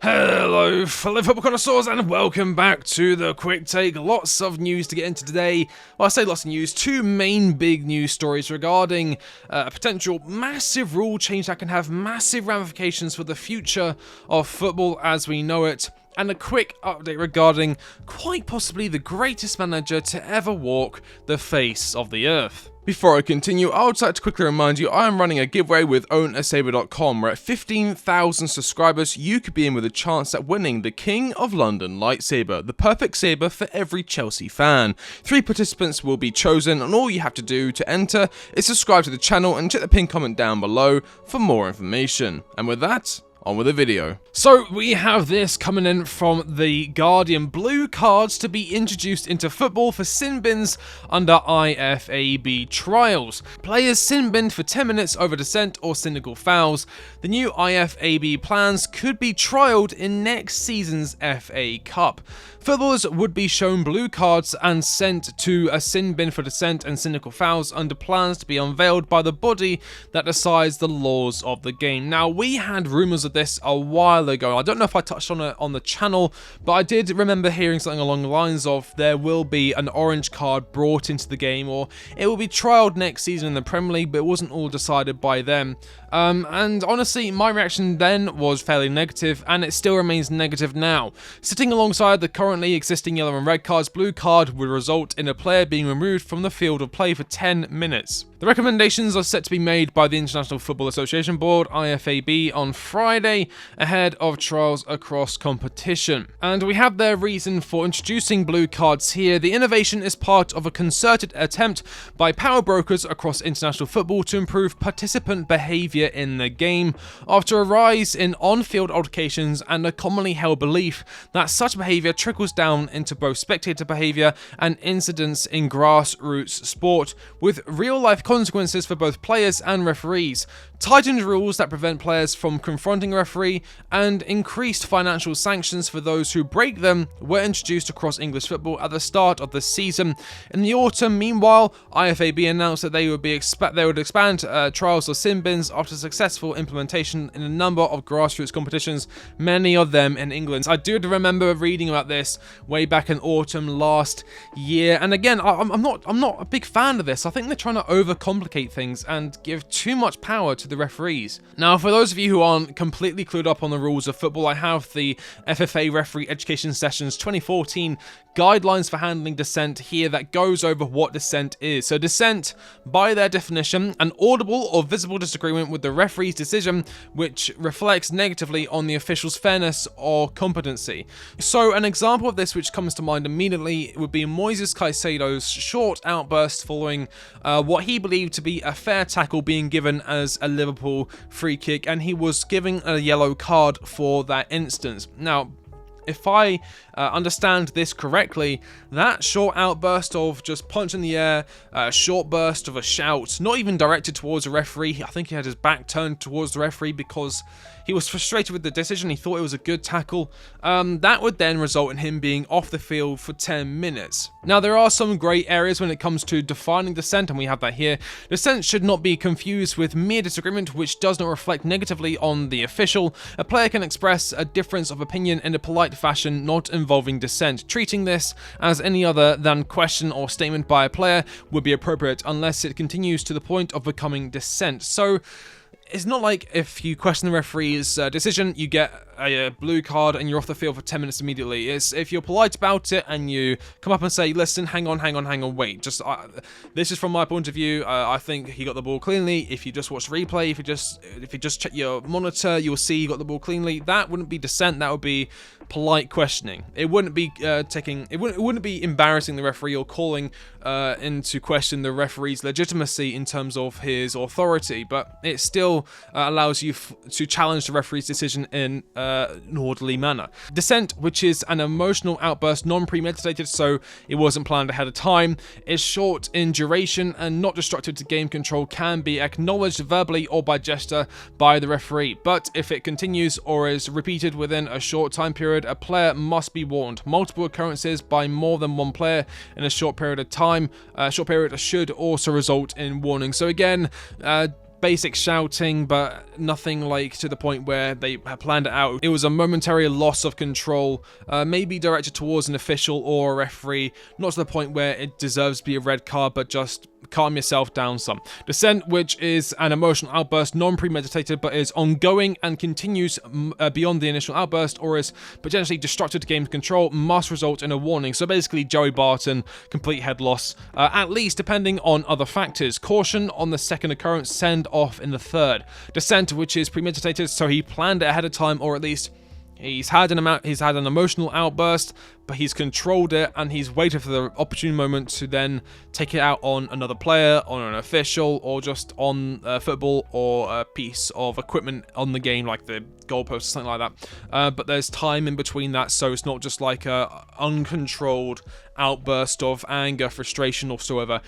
Hello, fellow football connoisseurs, and welcome back to the Quick Take. Lots of news to get into today. Well, I say lots of news. Two main big news stories regarding a potential massive rule change that can have massive ramifications for the future of football as we know it. And a quick update regarding quite possibly the greatest manager to ever walk the face of the earth. Before I continue, I would like to quickly remind you I am running a giveaway with OwnASaber.com where at 15,000 subscribers you could be in with a chance at winning the King of London lightsaber, the perfect saber for every Chelsea fan. 3 participants will be chosen and all you have to do to enter is subscribe to the channel and check the pinned comment down below for more information. And with that, on with the video. So we have this coming in from The Guardian. Blue cards to be introduced into football for sin bins under IFAB trials. Players sin binned for 10 minutes over dissent or cynical fouls. The new IFAB plans could be trialled in next season's FA Cup. Footballers would be shown blue cards and sent to a sin bin for dissent and cynical fouls under plans to be unveiled by the body that decides the laws of the game. Now, we had rumours of this a while ago. I don't know if I touched on it on the channel, but I did remember hearing something along the lines of there will be an orange card brought into the game, or it will be trialled next season in the Premier League, but it wasn't all decided by them. And honestly, my reaction then was fairly negative, and it still remains negative now. Sitting alongside the currently existing yellow and red cards, blue card would result in a player being removed from the field of play for 10 minutes. The recommendations are set to be made by the International Football Association Board, IFAB, on Friday, ahead of trials across competition. And we have their reason for introducing blue cards here. The innovation is part of a concerted attempt by power brokers across international football to improve participant behaviour in the game, after a rise in on-field altercations and a commonly held belief that such behaviour trickles down into both spectator behaviour and incidents in grassroots sport, with real-life consequences for both players and referees. Tightened rules that prevent players from confronting a referee and increased financial sanctions for those who break them were introduced across English football at the start of the season. In the autumn, meanwhile, IFAB announced that they would expand trials of sin bins after successful implementation in a number of grassroots competitions, many of them in England. I do remember reading about this way back in autumn last year, and again, I'm not a big fan of this. I think they're trying to overcomplicate things and give too much power to the referees. Now, for those of you who aren't completely clued up on the rules of football, I have the FFA Referee Education Sessions 2014 Guidelines for Handling Dissent here that goes over what dissent is. So dissent, by their definition, an audible or visible disagreement with the referee's decision which reflects negatively on the official's fairness or competency. So an example of this which comes to mind immediately would be Moises Caicedo's short outburst following what he believed to be a fair tackle being given as a Liverpool free kick, and he was given a yellow card for that instance. Now, if I understand this correctly, that short outburst of just punch in the air, a short burst of a shout, not even directed towards a referee, I think he had his back turned towards the referee because he was frustrated with the decision, he thought it was a good tackle, that would then result in him being off the field for 10 minutes. Now, there are some grey areas when it comes to defining dissent, and we have that here. Dissent should not be confused with mere disagreement which does not reflect negatively on the official. A player can express a difference of opinion in a polite fashion, not involving dissent. Treating this as any other than question or statement by a player would be appropriate unless it continues to the point of becoming dissent. So it's not like if you question the referee's decision, you get a blue card and you're off the field for 10 minutes immediately. It's if you're polite about it and you come up and say, listen, hang on, wait. This is from my point of view. I think he got the ball cleanly. If you just watch the replay, if you just check your monitor, you'll see he got the ball cleanly. That wouldn't be dissent. That would be polite questioning. It wouldn't be it wouldn't be embarrassing the referee or calling into question the referee's legitimacy in terms of his authority, but it still allows you to challenge the referee's decision in an orderly manner. Dissent, which is an emotional outburst, non-premeditated, so it wasn't planned ahead of time, is short in duration and not destructive to game control, can be acknowledged verbally or by gesture by the referee, but if it continues or is repeated within a short time period, a player must be warned. Multiple occurrences by more than one player in a short period of time, should also result in warning. So again, basic shouting, but nothing like to the point where they planned it out. It was a momentary loss of control, maybe directed towards an official or a referee, not to the point where it deserves to be a red card, but just calm yourself down some. Dissent, which is an emotional outburst, non-premeditated, but is ongoing and continues beyond the initial outburst, or is potentially destructive to game control, must result in a warning. So basically, Joey Barton, complete head loss, at least depending on other factors. Caution on the second occurrence, send off in the third. Dissent, which is premeditated, so he planned it ahead of time, or at least he's had an emotional outburst, but he's controlled it and he's waited for the opportune moment to then take it out on another player, on an official, or just on football or a piece of equipment on the game, like the goalpost or something like that. But there's time in between that, so it's not just like a uncontrolled outburst of anger, frustration, or so ever.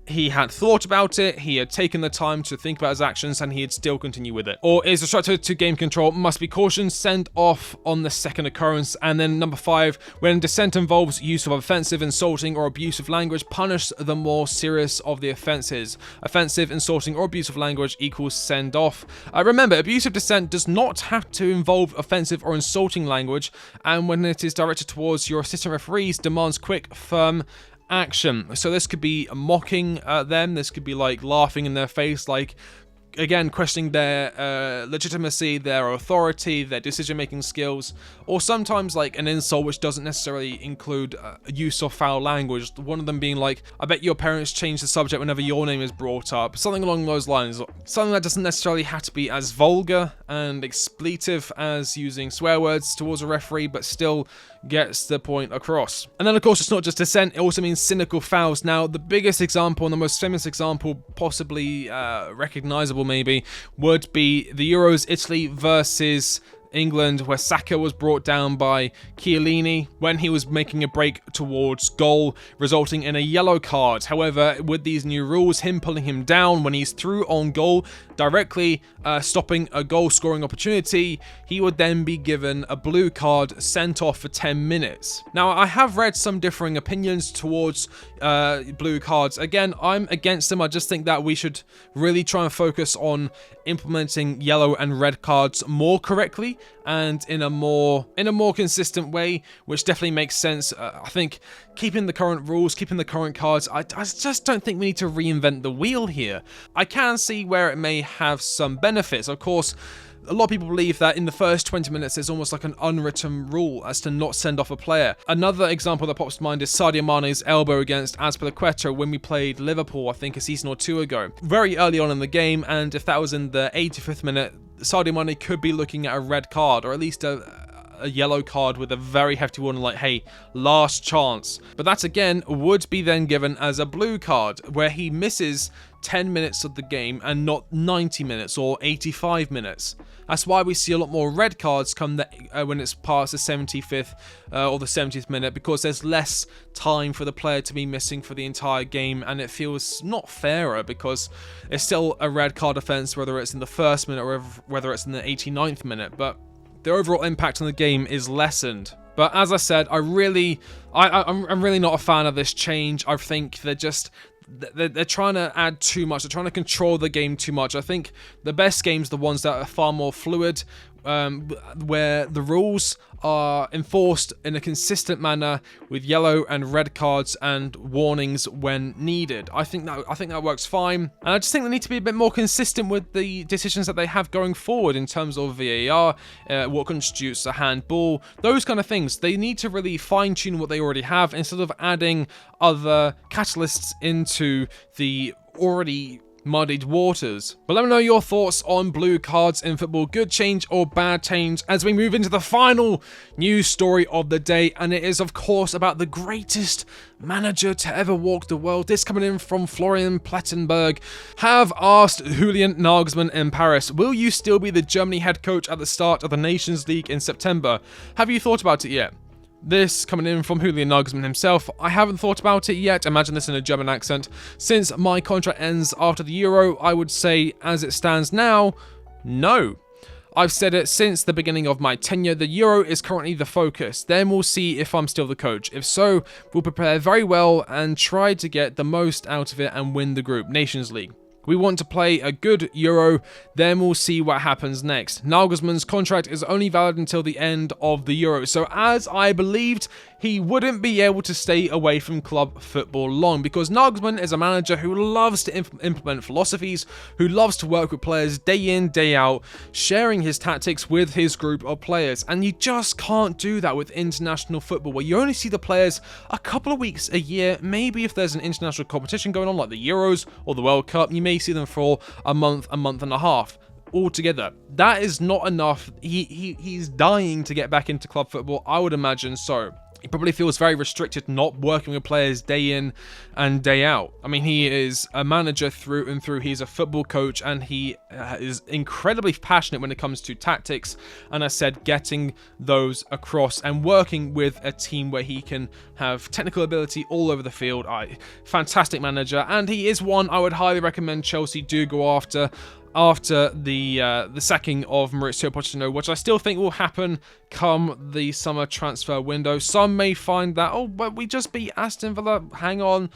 He had thought about it, he had taken the time to think about his actions, and he'd still continue with it. Or is obstructed to game control, must be cautioned, send off on the second occurrence. And then number 5, when dissent involves use of offensive, insulting, or abusive language, punish the more serious of the offences. Offensive, insulting, or abusive language equals send off. Remember, abusive dissent does not have to involve offensive or insulting language, and when it is directed towards your assistant referees, demands quick, firm action. So this could be mocking them, this could be like laughing in their face, like again questioning their legitimacy, their authority, their decision-making skills, or sometimes like an insult which doesn't necessarily include use of foul language. One of them being like, I bet your parents change the subject whenever your name is brought up, something along those lines. Something that doesn't necessarily have to be as vulgar and expletive as using swear words towards a referee, but still gets the point across. And then of course it's not just dissent, it also means cynical fouls. Now the biggest example and the most famous example, possibly recognizable maybe, would be the Euros, Italy versus England, where Saka was brought down by Chiellini when he was making a break towards goal, resulting in a yellow card. However, with these new rules, him pulling him down when he's through on goal, directly stopping a goal scoring opportunity, he would then be given a blue card, sent off for 10 minutes. Now, I have read some differing opinions towards blue cards. Again, I'm against them. I just think that we should really try and focus on implementing yellow and red cards more correctly and in a more consistent way, which definitely makes sense. I think keeping the current rules, keeping the current cards, I just don't think we need to reinvent the wheel here. I can see where it may have some benefits. Of course, a lot of people believe that in the first 20 minutes there's almost like an unwritten rule as to not send off a player. Another example that pops to mind is Sadio Mane's elbow against Azpilicueta when we played Liverpool, I think a season or two ago. Very early on in the game, and if that was in the 85th minute, Sadio Mane could be looking at a red card, or at least a yellow card with a very hefty warning like, hey, last chance. But that again would be then given as a blue card, where he misses 10 minutes of the game and not 90 minutes or 85 minutes. That's why we see a lot more red cards come when it's past the 75th or the 70th minute, because there's less time for the player to be missing for the entire game, and it feels not fairer because it's still a red card offence whether it's in the first minute or whether it's in the 89th minute, but the overall impact on the game is lessened. But as I said, I'm really not a fan of this change. I think they're trying to add too much. They're trying to control the game too much. I think the best games are the ones that are far more fluid, where the rules are enforced in a consistent manner with yellow and red cards and warnings when needed. I think that works fine, and I just think they need to be a bit more consistent with the decisions that they have going forward in terms of VAR, what constitutes a handball, those kind of things. They need to really fine-tune what they already have instead of adding other catalysts into the already muddied waters. But let me know your thoughts on blue cards in football. Good change or bad change, as we move into the final news story of the day, and it is of course about the greatest manager to ever walk the world. This coming in from Florian Plettenberg. Have asked Julian Nagelsmann in Paris, will you still be the Germany head coach at the start of the Nations League in September? Have you thought about it yet? This coming in from Julian Nagelsmann himself. I haven't thought about it yet. Imagine this in a German accent. Since my contract ends after the Euro, I would say, as it stands now, no. I've said it since the beginning of my tenure. The Euro is currently the focus. Then we'll see if I'm still the coach. If so, we'll prepare very well and try to get the most out of it and win the group, Nations League. We want to play a good Euro, then we'll see what happens next. Nagelsmann's contract is only valid until the end of the Euro, so as I believed, he wouldn't be able to stay away from club football long, because Nagelsmann is a manager who loves to implement philosophies, who loves to work with players day in, day out, sharing his tactics with his group of players, and you just can't do that with international football, where you only see the players a couple of weeks a year. Maybe if there's an international competition going on, like the Euros or the World Cup, you may see them for a month and a half. Altogether, that is not enough. He's dying to get back into club football, I would imagine so. He probably feels very restricted not working with players day in and day out. I mean, he is a manager through and through. He's a football coach, and he is incredibly passionate when it comes to tactics. And I said, getting those across and working with a team where he can have technical ability all over the field. Fantastic manager, and he is one I would highly recommend Chelsea do go after the sacking of Mauricio Pochettino, which I still think will happen come the summer transfer window. Some may find that, oh, but we just beat Aston Villa. Hang on.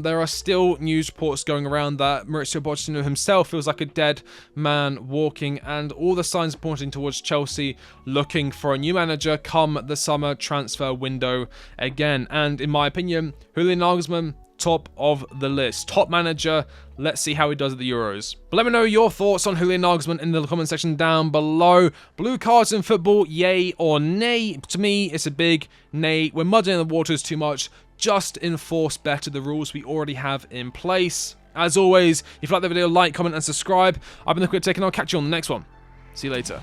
There are still news reports going around that Mauricio Pochettino himself feels like a dead man walking, and all the signs pointing towards Chelsea looking for a new manager come the summer transfer window again. And in my opinion, Julian Nagelsmann, top of the list. Top manager. Let's see how he does at the Euros. But let me know your thoughts on Julian Nagelsmann in the comment section down below. Blue cards in football, yay or nay? To me, it's a big nay. We're muddying the waters too much. Just enforce better the rules we already have in place. As always, if you like the video, like, comment, and subscribe. I've been the Quick Take, and I'll catch you on the next one. See you later.